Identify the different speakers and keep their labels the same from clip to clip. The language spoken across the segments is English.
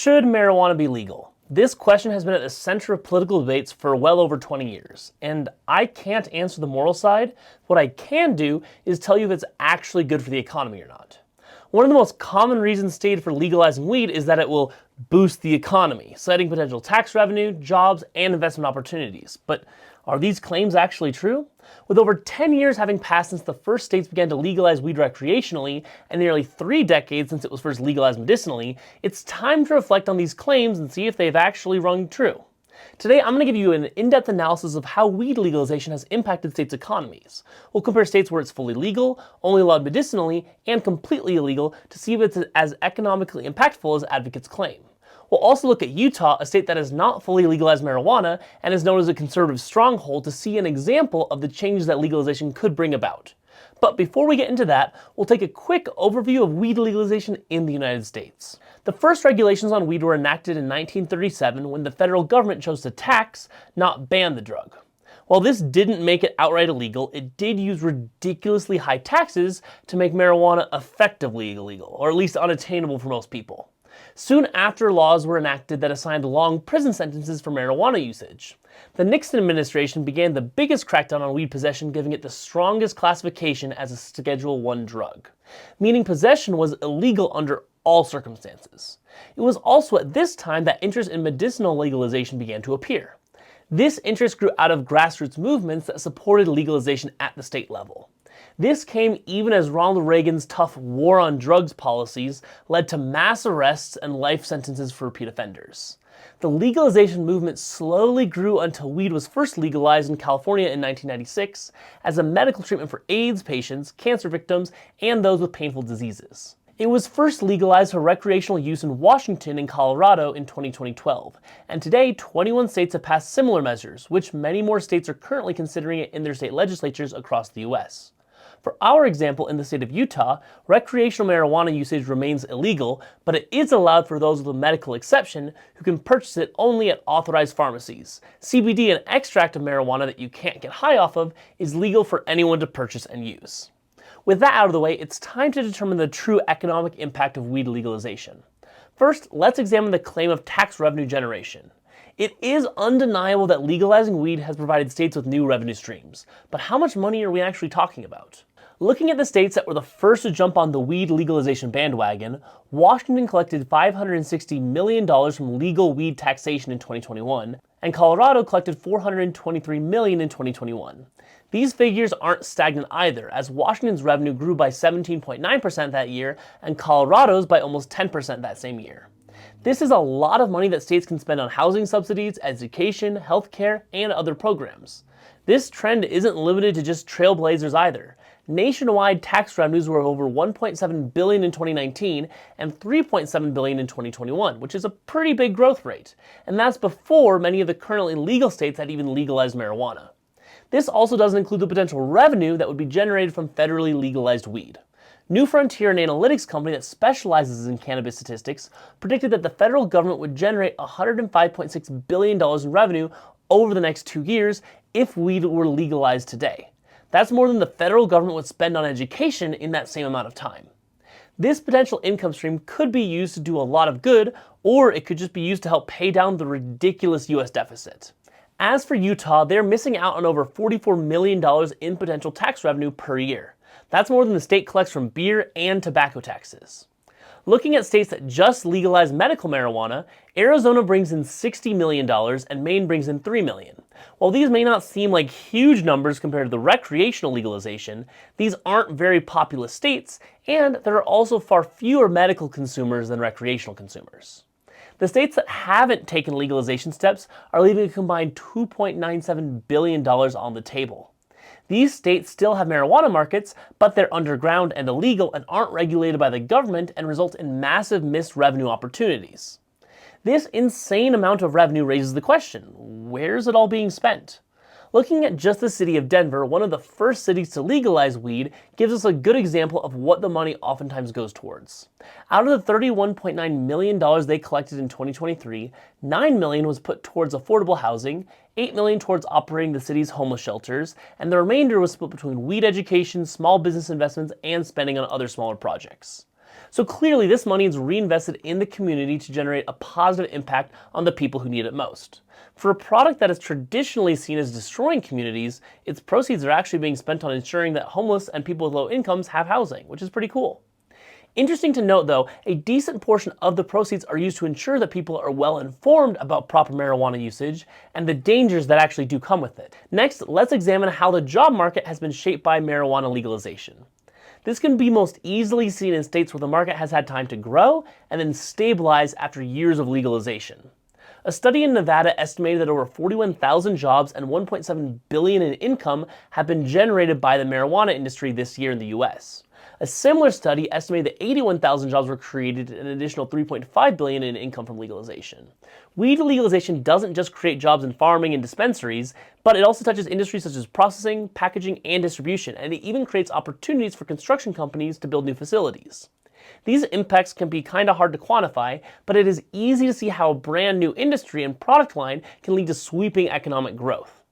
Speaker 1: Should marijuana be legal? This question has been at the center of political debates for well over 20 years, and I can't answer the moral side. What I can do is tell you if it's actually good for the economy or not. One of the most common reasons stated for legalizing weed is that it will boost the economy, citing potential tax revenue, jobs, and investment opportunities. But are these claims actually true? With over 10 years having passed since the first states began to legalize weed recreationally, and nearly 3 decades since it was first legalized medicinally, it's time to reflect on these claims and see if they've actually rung true. Today, I'm going to give you an in-depth analysis of how weed legalization has impacted states' economies. We'll compare states where it's fully legal, only allowed medicinally, and completely illegal to see if it's as economically impactful as advocates claim. We'll also look at Utah, a state that has not fully legalized marijuana and is known as a conservative stronghold, to see an example of the changes that legalization could bring about. But before we get into that, we'll take a quick overview of weed legalization in the United States. The first regulations on weed were enacted in 1937 when the federal government chose to tax, not ban the drug. While this didn't make it outright illegal, it did use ridiculously high taxes to make marijuana effectively illegal, or at least unattainable for most people. Soon after, laws were enacted that assigned long prison sentences for marijuana usage. The Nixon administration began the biggest crackdown on weed possession, giving it the strongest classification as a Schedule I drug, meaning possession was illegal under all circumstances. It was also at this time that interest in medicinal legalization began to appear. This interest grew out of grassroots movements that supported legalization at the state level. This came even as Ronald Reagan's tough war on drugs policies led to mass arrests and life sentences for repeat offenders. The legalization movement slowly grew until weed was first legalized in California in 1996 as a medical treatment for AIDS patients, cancer victims, and those with painful diseases. It was first legalized for recreational use in Washington and Colorado in 2012, and today 21 states have passed similar measures, which many more states are currently considering it in their state legislatures across the US. For our example, in the state of Utah, recreational marijuana usage remains illegal, but it is allowed for those with a medical exception who can purchase it only at authorized pharmacies. CBD, an extract of marijuana that you can't get high off of, is legal for anyone to purchase and use. With that out of the way, it's time to determine the true economic impact of weed legalization. First, let's examine the claim of tax revenue generation. It is undeniable that legalizing weed has provided states with new revenue streams, but how much money are we actually talking about? Looking at the states that were the first to jump on the weed legalization bandwagon, Washington collected $560 million from legal weed taxation in 2021, and Colorado collected $423 million in 2021. These figures aren't stagnant either, as Washington's revenue grew by 17.9% that year, and Colorado's by almost 10% that same year. This is a lot of money that states can spend on housing subsidies, education, healthcare, and other programs. This trend isn't limited to just trailblazers either. Nationwide tax revenues were over $1.7 billion in 2019 and $3.7 billion in 2021, which is a pretty big growth rate. And that's before many of the currently legal states had even legalized marijuana. This also doesn't include the potential revenue that would be generated from federally legalized weed. New Frontier, an analytics company that specializes in cannabis statistics, predicted that the federal government would generate $105.6 billion in revenue over the next 2 years if weed were legalized today. That's more than the federal government would spend on education in that same amount of time. This potential income stream could be used to do a lot of good, or it could just be used to help pay down the ridiculous US deficit. As for Utah, they're missing out on over $44 million in potential tax revenue per year. That's more than the state collects from beer and tobacco taxes. Looking at states that just legalize medical marijuana, Arizona brings in $60 million and Maine brings in $3 million. While these may not seem like huge numbers compared to the recreational legalization, these aren't very populous states, and there are also far fewer medical consumers than recreational consumers. The states that haven't taken legalization steps are leaving a combined $2.97 billion on the table. These states still have marijuana markets, but they're underground and illegal and aren't regulated by the government and result in massive missed revenue opportunities. This insane amount of revenue raises the question, where's it all being spent? Looking at just the city of Denver, one of the first cities to legalize weed, gives us a good example of what the money oftentimes goes towards. Out of the $31.9 million they collected in 2023, $9 million was put towards affordable housing, $8 million towards operating the city's homeless shelters, and the remainder was split between weed education, small business investments, and spending on other smaller projects. So clearly this money is reinvested in the community to generate a positive impact on the people who need it most. For a product that is traditionally seen as destroying communities, its proceeds are actually being spent on ensuring that homeless and people with low incomes have housing, which is pretty cool. Interesting to note though, a decent portion of the proceeds are used to ensure that people are well informed about proper marijuana usage and the dangers that actually do come with it. Next, let's examine how the job market has been shaped by marijuana legalization. This can be most easily seen in states where the market has had time to grow and then stabilize after years of legalization. A study in Nevada estimated that over 41,000 jobs and $1.7 billion in income have been generated by the marijuana industry this year in the US. A similar study estimated that 81,000 jobs were created and an additional $3.5 billion in income from legalization. Weed legalization doesn't just create jobs in farming and dispensaries, but it also touches industries such as processing, packaging, and distribution, and it even creates opportunities for construction companies to build new facilities. These impacts can be kind of hard to quantify, but it is easy to see how a brand new industry and product line can lead to sweeping economic growth.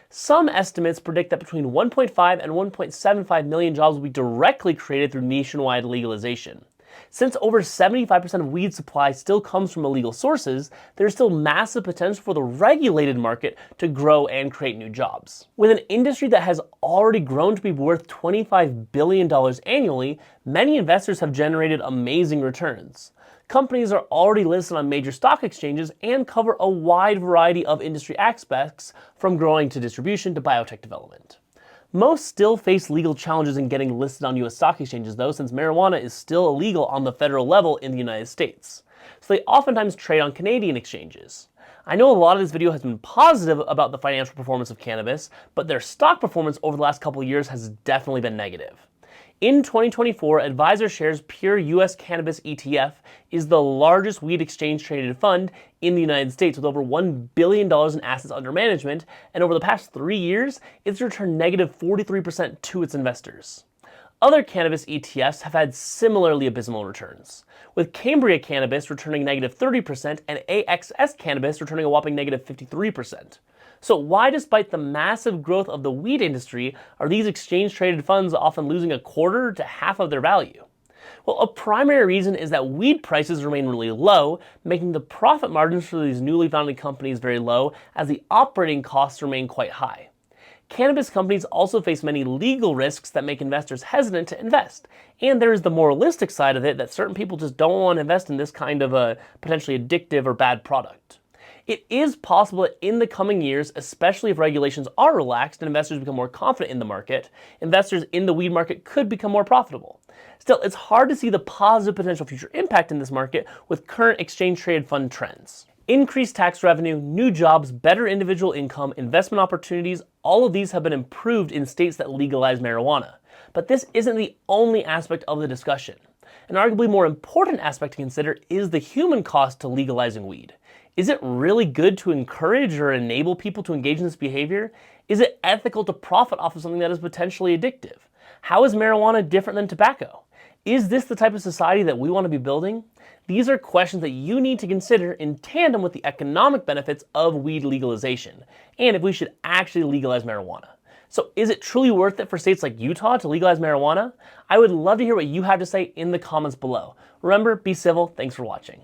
Speaker 1: Some estimates predict that between 1.5 and 1.75 million jobs will be directly created through nationwide legalization. Since over 75% of weed supply still comes from illegal sources, there is still massive potential for the regulated market to grow and create new jobs. With an industry that has already grown to be worth $25 billion annually, many investors have generated amazing returns. Companies are already listed on major stock exchanges and cover a wide variety of industry aspects, from growing to distribution to biotech development. Most still face legal challenges in getting listed on US stock exchanges though, since marijuana is still illegal on the federal level in the United States. So they oftentimes trade on Canadian exchanges. I know a lot of this video has been positive about the financial performance of cannabis, but their stock performance over the last couple of years has definitely been negative. In 2024, Advisor Shares Pure US Cannabis ETF is the largest weed exchange traded fund in the United States with over $1 billion in assets under management, and over the past 3 years, it's returned negative 43% to its investors. Other cannabis ETFs have had similarly abysmal returns, with Cambria Cannabis returning negative 30% and AXS Cannabis returning a whopping negative 53%. So why, despite the massive growth of the weed industry, are these exchange-traded funds often losing a quarter to half of their value? Well, a primary reason is that weed prices remain really low, making the profit margins for these newly founded companies very low, as the operating costs remain quite high. Cannabis companies also face many legal risks that make investors hesitant to invest. And there is the moralistic side of it that certain people just don't want to invest in this kind of a potentially addictive or bad product. It is possible that in the coming years, especially if regulations are relaxed and investors become more confident in the market, investors in the weed market could become more profitable. Still, it's hard to see the positive potential future impact in this market with current exchange-traded fund trends. Increased tax revenue, new jobs, better individual income, investment opportunities, all of these have been improved in states that legalize marijuana. But this isn't the only aspect of the discussion. An arguably more important aspect to consider is the human cost to legalizing weed. Is it really good to encourage or enable people to engage in this behavior? Is it ethical to profit off of something that is potentially addictive? How is marijuana different than tobacco? Is this the type of society that we want to be building? These are questions that you need to consider in tandem with the economic benefits of weed legalization, and if we should actually legalize marijuana. So is it truly worth it for states like Utah to legalize marijuana? I would love to hear what you have to say in the comments below. Remember, be civil. Thanks for watching.